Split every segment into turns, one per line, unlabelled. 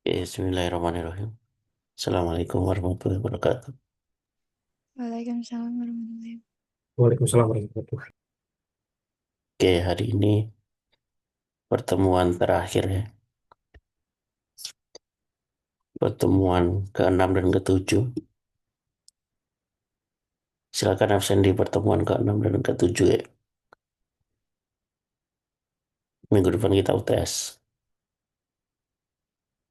Bismillahirrahmanirrahim. Assalamualaikum warahmatullahi wabarakatuh.
Waalaikumsalam warahmatullahi wabarakatuh.
Waalaikumsalam warahmatullahi wabarakatuh.
Oke, hari ini pertemuan terakhir ya. Pertemuan ke-6 dan ke-7. Silakan absen di pertemuan ke-6 dan ke-7 ya. Minggu depan kita UTS.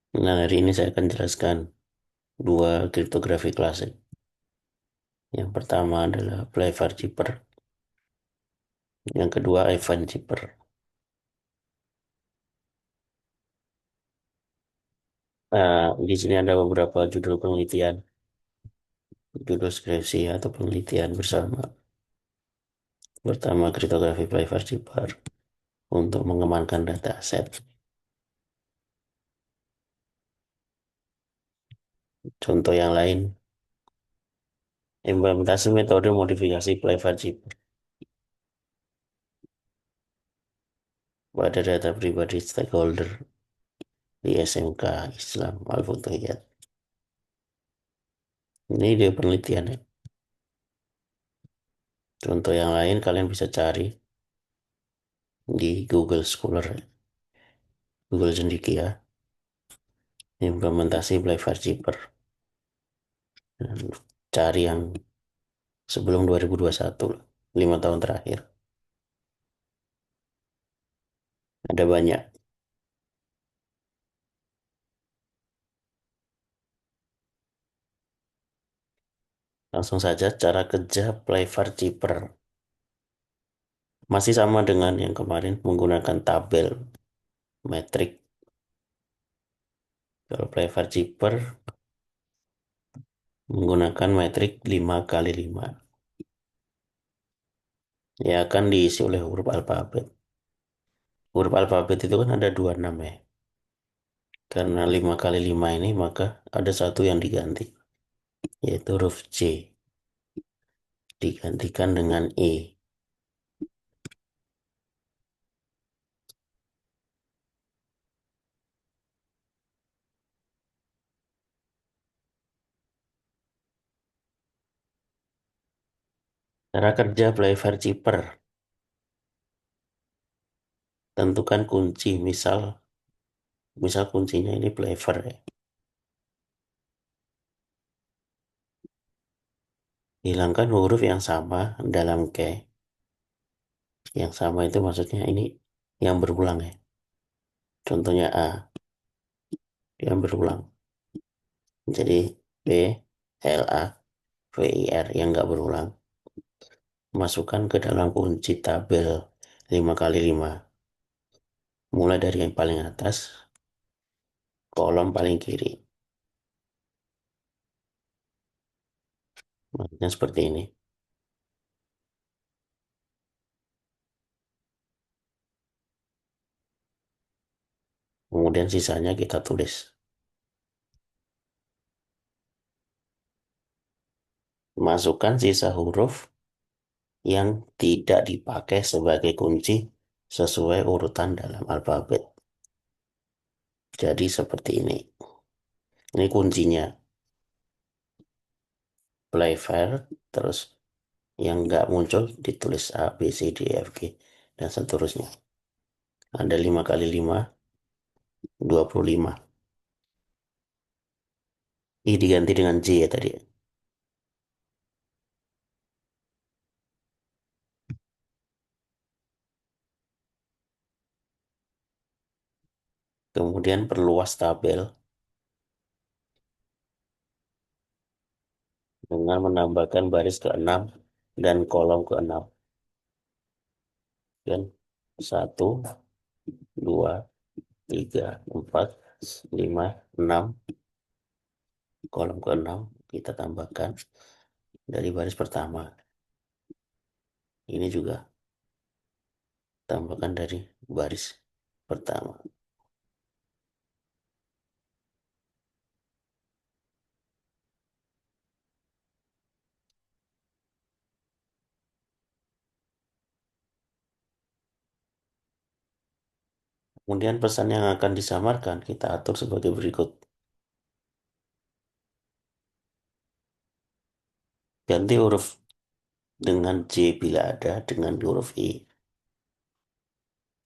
Nah, hari ini saya akan jelaskan dua kriptografi klasik. Yang pertama adalah Playfair Zipper. Yang kedua Ivan Zipper. Nah, di sini ada beberapa judul penelitian, judul skripsi atau penelitian bersama. Pertama, kriptografi Playfair Zipper untuk mengembangkan dataset. Contoh yang lain, implementasi metode modifikasi Playfair Zipper pada data pribadi stakeholder di SMK Islam Al-Futuhiyat. Ini dia penelitian ya. Contoh yang lain kalian bisa cari di Google Scholar, Google Cendekia, implementasi Playfair Zipper. Dan cari yang sebelum 2021, 5 tahun terakhir. Ada banyak. Langsung saja cara kerja Playfair Zipper. Masih sama dengan yang kemarin menggunakan tabel metrik. Kalau Playfair Zipper menggunakan metrik 5 kali 5. Ya akan diisi oleh huruf alfabet. Huruf alfabet itu kan ada 26 ya. Karena 5 kali 5 ini maka ada satu yang diganti. Yaitu huruf C. Digantikan dengan E. Cara kerja Playfair Zipper. Tentukan kunci. Misal kuncinya ini Playfair ya. Hilangkan huruf yang sama dalam key. Yang sama itu maksudnya ini yang berulang ya. Contohnya A. Yang berulang. Jadi B, L, A, V, I, R yang nggak berulang. Masukkan ke dalam kunci tabel 5 kali 5. Mulai dari yang paling atas, kolom paling kiri. Maksudnya seperti ini. Kemudian sisanya kita tulis. Masukkan sisa huruf yang tidak dipakai sebagai kunci sesuai urutan dalam alfabet. Jadi seperti ini. Ini kuncinya. Playfair, terus yang nggak muncul ditulis A, B, C, D, E, F, G, dan seterusnya. Ada 5 kali 5, 25. I diganti dengan J ya tadi. Kemudian perluas tabel dengan menambahkan baris ke-6 dan kolom ke-6. Dan 1, 2, 3, 4, 5, 6. Kolom ke-6 kita tambahkan dari baris pertama. Ini juga tambahkan dari baris pertama. Kemudian pesan yang akan disamarkan kita atur sebagai berikut. Ganti huruf dengan J bila ada dengan huruf I.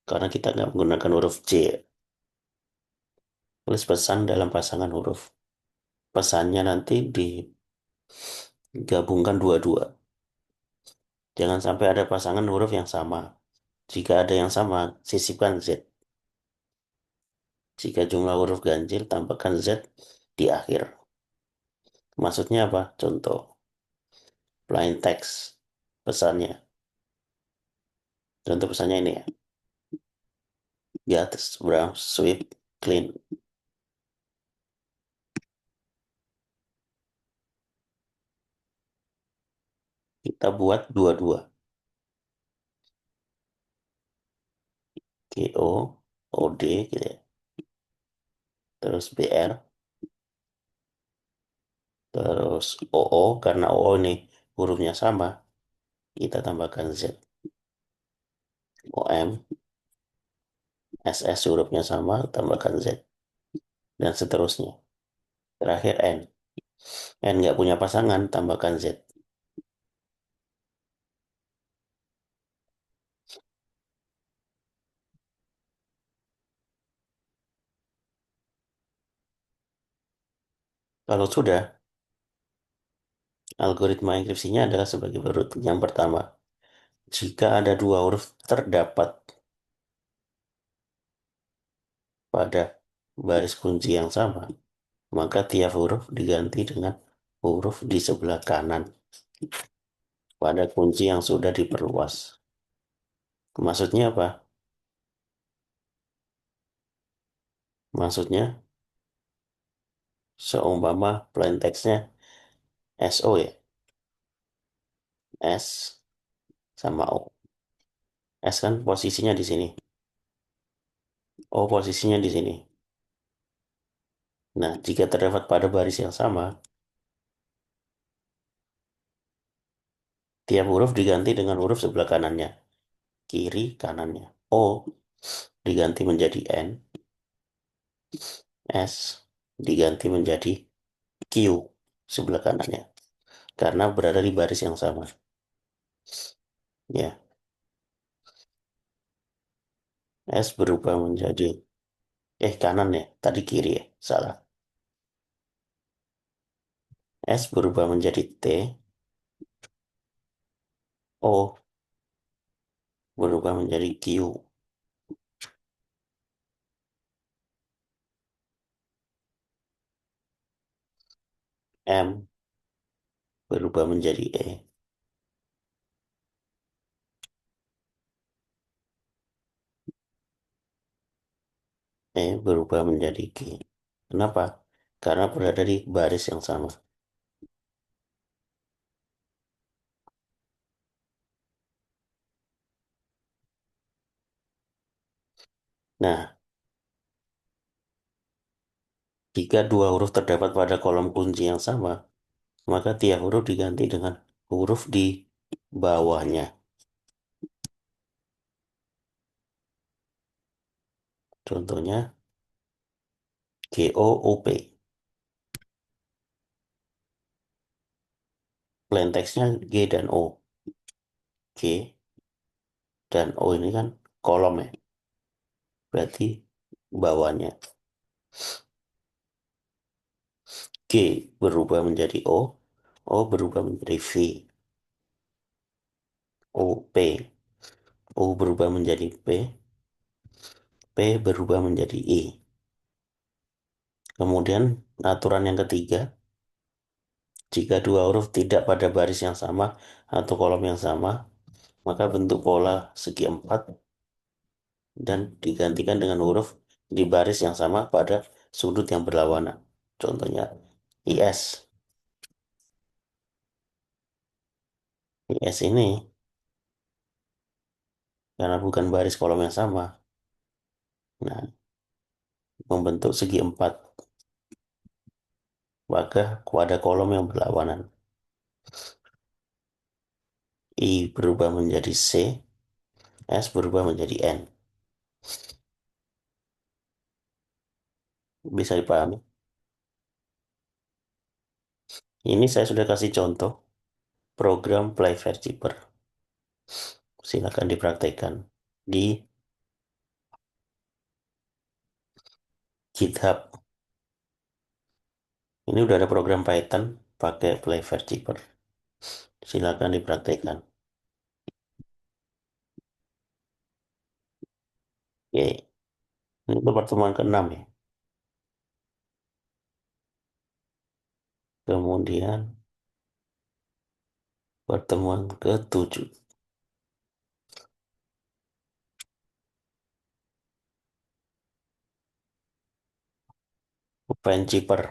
Karena kita nggak menggunakan huruf J. Tulis pesan dalam pasangan huruf. Pesannya nanti digabungkan dua-dua. Jangan sampai ada pasangan huruf yang sama. Jika ada yang sama, sisipkan Z. Jika jumlah huruf ganjil, tambahkan Z di akhir. Maksudnya apa? Contoh, plain text pesannya. Contoh pesannya ini ya. Get, brown, sweep, clean. Kita buat dua-dua. GO, OD gitu ya. Terus BR, terus OO karena OO ini hurufnya sama, kita tambahkan Z. OM, SS hurufnya sama, tambahkan Z. Dan seterusnya. Terakhir N. N nggak punya pasangan, tambahkan Z. Kalau sudah, algoritma enkripsinya adalah sebagai berikut. Yang pertama, jika ada dua huruf terdapat pada baris kunci yang sama, maka tiap huruf diganti dengan huruf di sebelah kanan pada kunci yang sudah diperluas. Maksudnya apa? Maksudnya, seumpama plain text-nya SO ya, S sama O. S kan posisinya di sini, O posisinya di sini. Nah, jika terdapat pada baris yang sama, tiap huruf diganti dengan huruf sebelah kanannya, kiri kanannya. O diganti menjadi N, S diganti menjadi Q sebelah kanannya, karena berada di baris yang sama. Ya, S berubah menjadi kanan ya, tadi kiri ya, salah. S berubah menjadi T, O berubah menjadi Q, M berubah menjadi E berubah menjadi G. Kenapa? Karena berada di baris yang sama. Nah, jika dua huruf terdapat pada kolom kunci yang sama, maka tiap huruf diganti dengan huruf di bawahnya. Contohnya GOOP. Plain text-nya G dan O. G dan O ini kan kolom ya. Berarti bawahnya. G berubah menjadi O. O berubah menjadi V. O, P. O berubah menjadi P. P berubah menjadi I. Kemudian aturan yang ketiga, jika dua huruf tidak pada baris yang sama atau kolom yang sama, maka bentuk pola segi empat dan digantikan dengan huruf di baris yang sama pada sudut yang berlawanan. Contohnya IS. IS ini karena bukan baris kolom yang sama, nah membentuk segi empat pada kolom yang berlawanan. I berubah menjadi C, S berubah menjadi N. Bisa dipahami. Ini saya sudah kasih contoh program Playfair Cheaper. Silakan dipraktekkan di GitHub. Ini udah ada program Python pakai Playfair Cheaper. Silakan dipraktekkan. Oke, ini untuk pertemuan ke-6 ya. Kemudian pertemuan ke-7. Open Cheaper.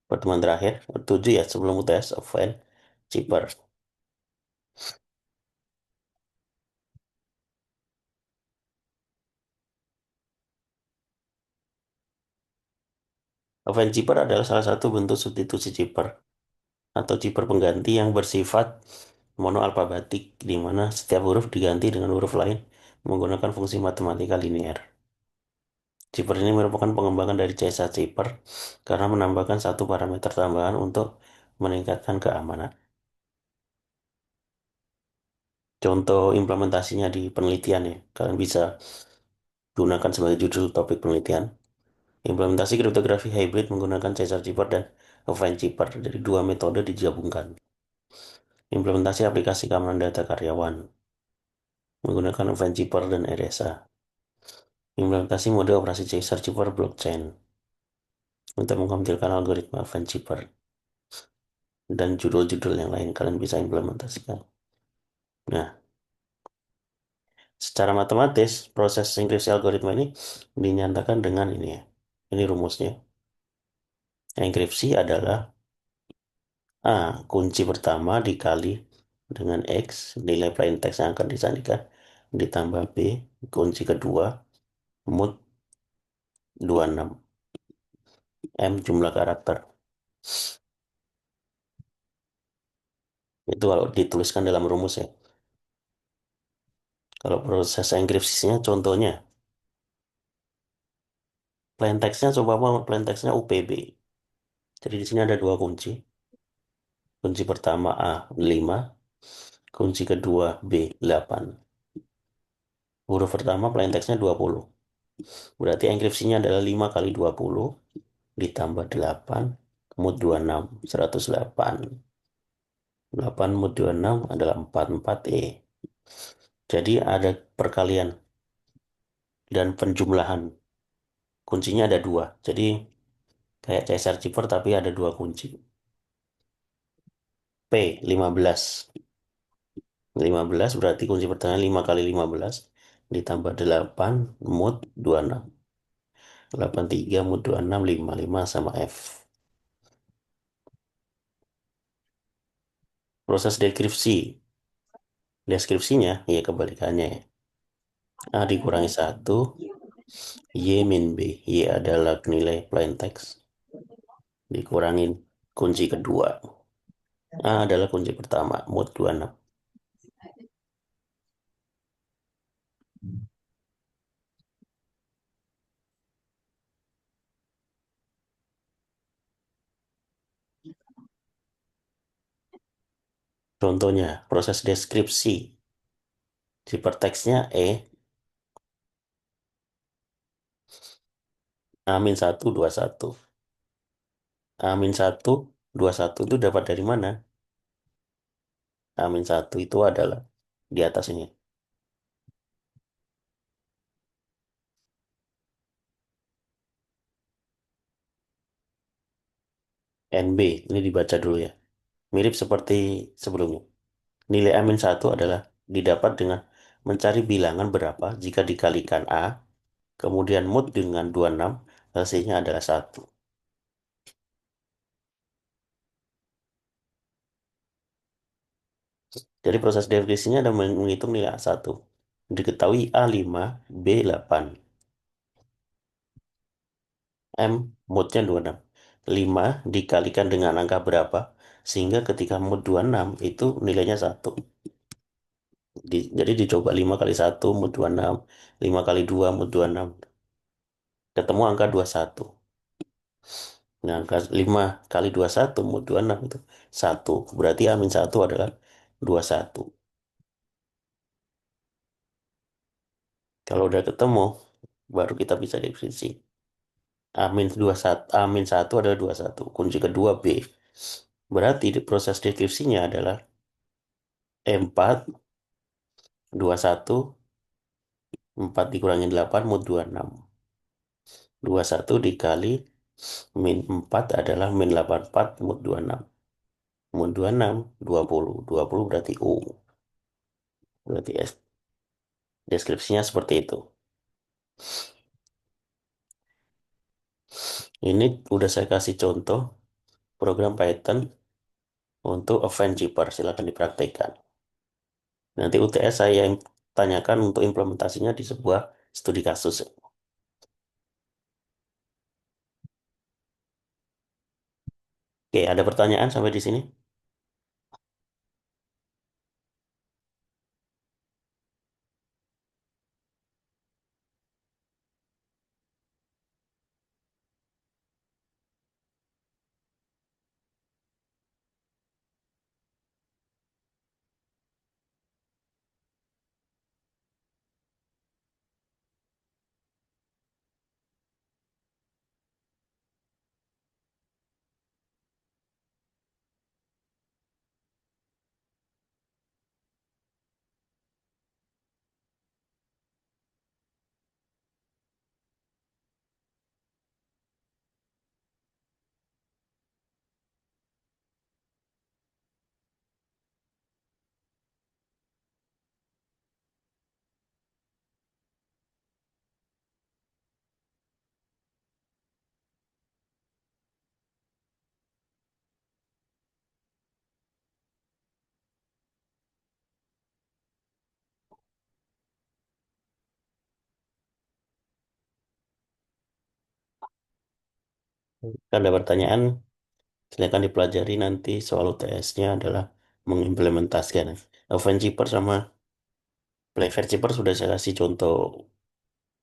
Pertemuan terakhir, 7 ya, sebelum UTS, Open Cheaper. Open Cheaper adalah salah satu bentuk substitusi cheaper atau cheaper pengganti yang bersifat monoalfabetik, di mana setiap huruf diganti dengan huruf lain menggunakan fungsi matematika linear. Cheaper ini merupakan pengembangan dari CSA Cheaper karena menambahkan satu parameter tambahan untuk meningkatkan keamanan. Contoh implementasinya di penelitian ya, kalian bisa gunakan sebagai judul topik penelitian. Implementasi kriptografi hybrid menggunakan CSA Cheaper dan Open Cheaper, dari dua metode digabungkan. Implementasi aplikasi keamanan data karyawan menggunakan Open Cheaper dan RSA. Implementasi mode operasi CSA Cheaper blockchain untuk mengkompilkan algoritma Open Cheaper, dan judul-judul yang lain kalian bisa implementasikan. Nah, secara matematis, proses enkripsi algoritma ini dinyatakan dengan ini ya. Ini rumusnya. Enkripsi adalah A, kunci pertama dikali dengan X, nilai plain text yang akan disandikan, ditambah B, kunci kedua, mood 26, M jumlah karakter. Itu kalau dituliskan dalam rumus ya. Kalau proses enkripsinya contohnya, plain text-nya coba mau plain text-nya UPB. Jadi di sini ada dua kunci. Kunci pertama A 5, kunci kedua B 8. Huruf pertama plain text-nya 20. Berarti enkripsinya adalah 5 kali 20 ditambah 8 mood 26, 108. 8 mood 26 adalah 44E. Jadi ada perkalian dan penjumlahan. Kuncinya ada dua. Jadi kayak CSR Cheaper tapi ada dua kunci. P 15. 15 berarti kunci pertanyaan 5 kali 15 ditambah 8 mood 26. 83 mood 26, 55 sama F. Proses dekripsi. Deskripsinya ya kebalikannya ya. A dikurangi 1, Y min B. Y adalah nilai plain text. Dikurangin kunci kedua. A adalah kunci pertama, mood 26. Contohnya, proses deskripsi. Hypertext-nya E, A-1, 21. A-1, 21 itu dapat dari mana? A-1 itu adalah di atas ini. NB, ini dibaca dulu ya. Mirip seperti sebelumnya. Nilai A-1 adalah didapat dengan mencari bilangan berapa jika dikalikan A, kemudian mood dengan 26, hasilnya adalah 1. Jadi proses definisinya ada menghitung nilai A1. Diketahui A5, B8. M moodnya 26. 5 dikalikan dengan angka berapa, sehingga ketika mood 26 itu nilainya 1. Jadi dicoba 5 kali 1 mod 26, 5 kali 2 mod 26. Ketemu angka 21. Nah, angka 5 kali 21 mod 26 itu 1. Berarti amin 1 adalah 21. Kalau udah ketemu, baru kita bisa definisi. Amin 21, amin 1 adalah 21. Kunci kedua B. Berarti di proses deskripsinya adalah 4, 21, 4 dikurangi 8 mod 26. 21 dikali min 4 adalah min 84 mod 26. Mod 26, 20. 20 berarti U. Berarti deskripsinya seperti itu. Ini udah saya kasih contoh program Python untuk Event Zipper. Silakan dipraktekkan. Nanti UTS saya yang tanyakan untuk implementasinya di sebuah studi kasus. Oke, ada pertanyaan sampai di sini? Kalau ada pertanyaan, silakan dipelajari nanti soal UTS-nya adalah mengimplementasikan. Event Zipper sama Playfair Zipper sudah saya kasih contoh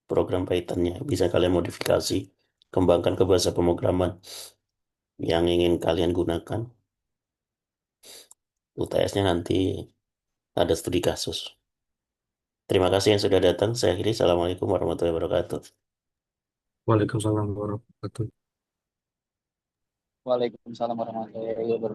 program Python-nya. Bisa kalian modifikasi, kembangkan ke bahasa pemrograman yang ingin kalian gunakan. UTS-nya nanti ada studi kasus. Terima kasih yang sudah datang. Saya akhiri. Assalamualaikum warahmatullahi wabarakatuh.
Waalaikumsalam warahmatullahi wabarakatuh.
Waalaikumsalam warahmatullahi wabarakatuh.